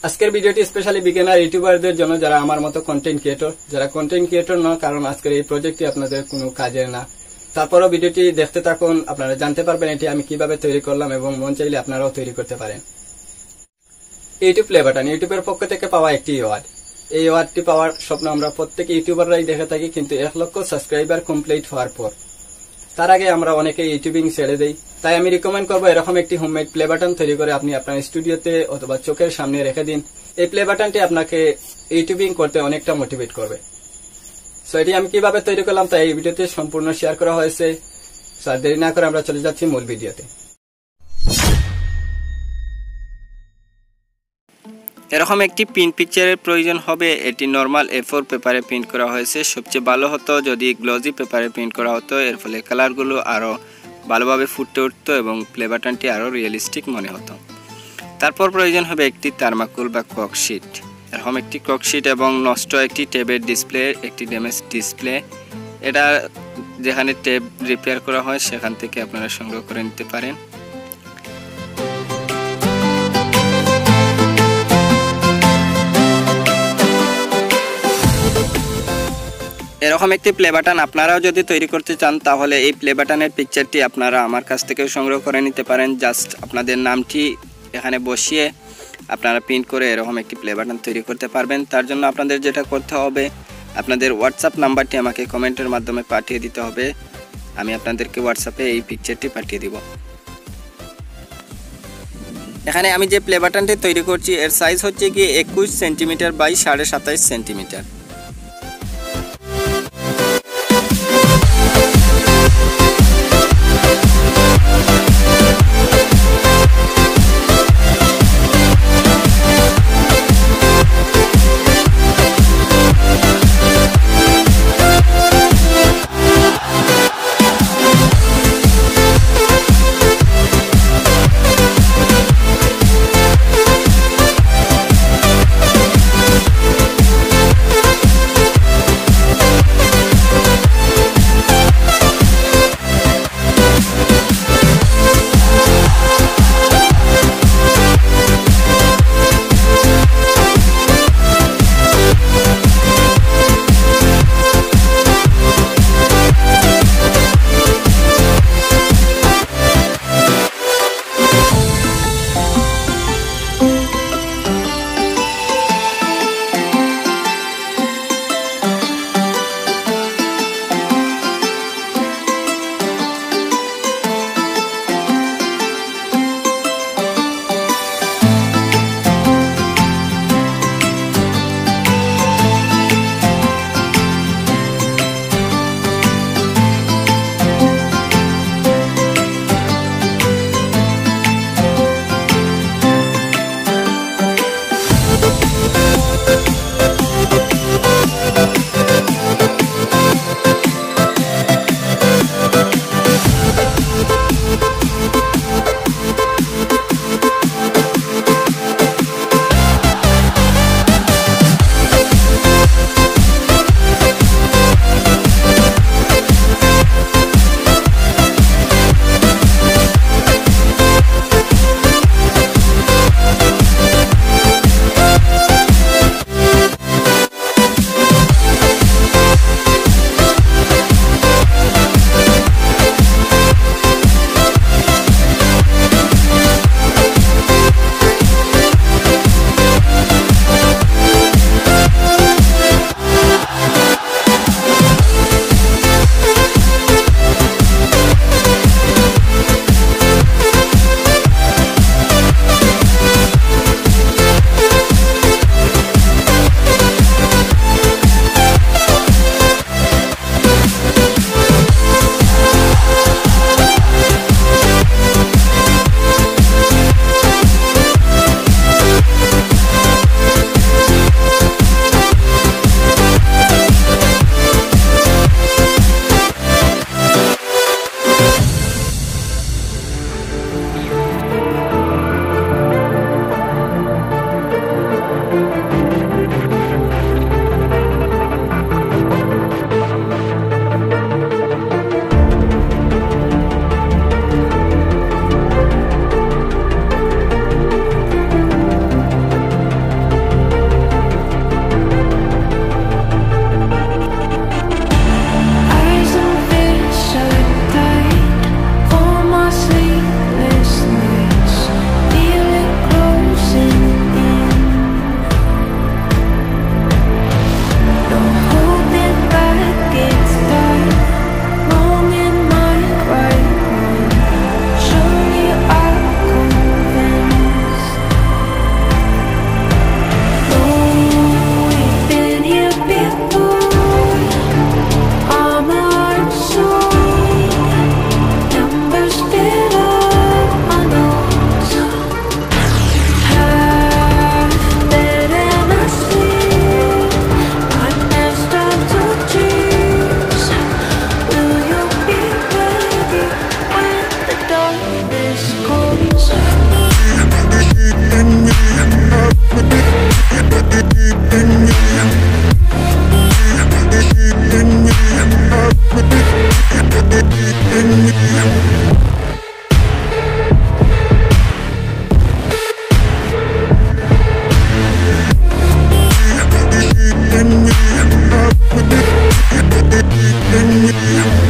আজকের ভিডিওটি specially beginner ইউটিউবারদের জন্য, যারা আমার মতো কন্টেন্ট ক্রিয়েটর, যারা কন্টেন্ট ক্রিয়েটর নয়, কারণ আজকের এই প্রজেক্টটি আপনাদের কোনো কাজের না। তারপরও ভিডিওটি দেখতে থাকুন, আপনারা জানতে পারবেন এটি আমি কিভাবে তৈরি করলাম এবং মন চাইলে আপনারাও তৈরি করতে পারেন। ইউটিউব প্লে বাটন ইউটিউবের পক্ষ থেকে পাওয়া একটি অ্যাওয়ার্ড। এই অ্যাওয়ার্ডটি পাওয়ার স্বপ্ন আমরা প্রত্যেক ইউটিউবাররাই দেখে থাকি, কিন্তু 1 লক্ষ সাবস্ক্রাইবার কমপ্লিট হওয়ার পর তার আগে আমরা অনেকে ইউটিউবিং ছেড়ে দেই। তাই আমি রিকমেন্ড করবো এরকম একটি হোমমেড প্লে বাটন তৈরি করে আপনি আপনার স্টুডিওতে অথবা চোখের সামনে রেখে দিন। এই প্লে বাটনটি আপনাকে ইউটিউবিং করতে অনেকটা মোটিভেট করবে। সো এটি আমি কিভাবে তৈরি করলাম তাই এই ভিডিওতে সম্পূর্ণ শেয়ার করা হয়েছে। স্যার দেরি না করে আমরা চলে যাচ্ছি মূল ভিডিওতে। এরকম একটি প্রিন্ট পিকচারের প্রয়োজন হবে। এটি নর্মাল A4 পেপারে প্রিন্ট করা হয়েছে। সবচেয়ে ভালো হতো যদি গ্লজি পেপারে প্রিন্ট করা হতো, এর ফলে কালারগুলো আরও ভালোভাবে ফুটে উঠতো এবং প্লে বাটনটি আরও রিয়েলিস্টিক মনে হতো। তারপর প্রয়োজন হবে একটি থার্মাকোল বা ককশিট। এরকম একটি ককশিট এবং নষ্ট একটি টেপের ডিসপ্লে, একটি ড্যামেজ ডিসপ্লে। এটা যেখানে টেপ রিপেয়ার করা হয় সেখান থেকে আপনারা সংগ্রহ করে নিতে পারেন। এরকম একটি প্লে বাটন আপনারাও যদি তৈরি করতে চান তাহলে এই প্লে বাটনের পিকচারটি আপনারা আমার কাছ থেকে সংগ্রহ করে নিতে পারেন। জাস্ট আপনাদের নামটি এখানে বসিয়ে আপনারা প্রিন্ট করে এরকম একটি প্লে বাটন তৈরি করতে পারবেন। তার জন্য আপনাদের যেটা করতে হবে, আপনাদের হোয়াটসঅ্যাপ নাম্বারটি আমাকে কমেন্টের মাধ্যমে পাঠিয়ে দিতে হবে। আমি আপনাদেরকে হোয়াটসঅ্যাপে এই পিকচারটি পাঠিয়ে দিব। এখানে আমি যে প্লে বাটনটি তৈরি করছি এর সাইজ হচ্ছে কি 21 সেন্টিমিটার বাই 27.5 সেন্টিমিটার। Yeah.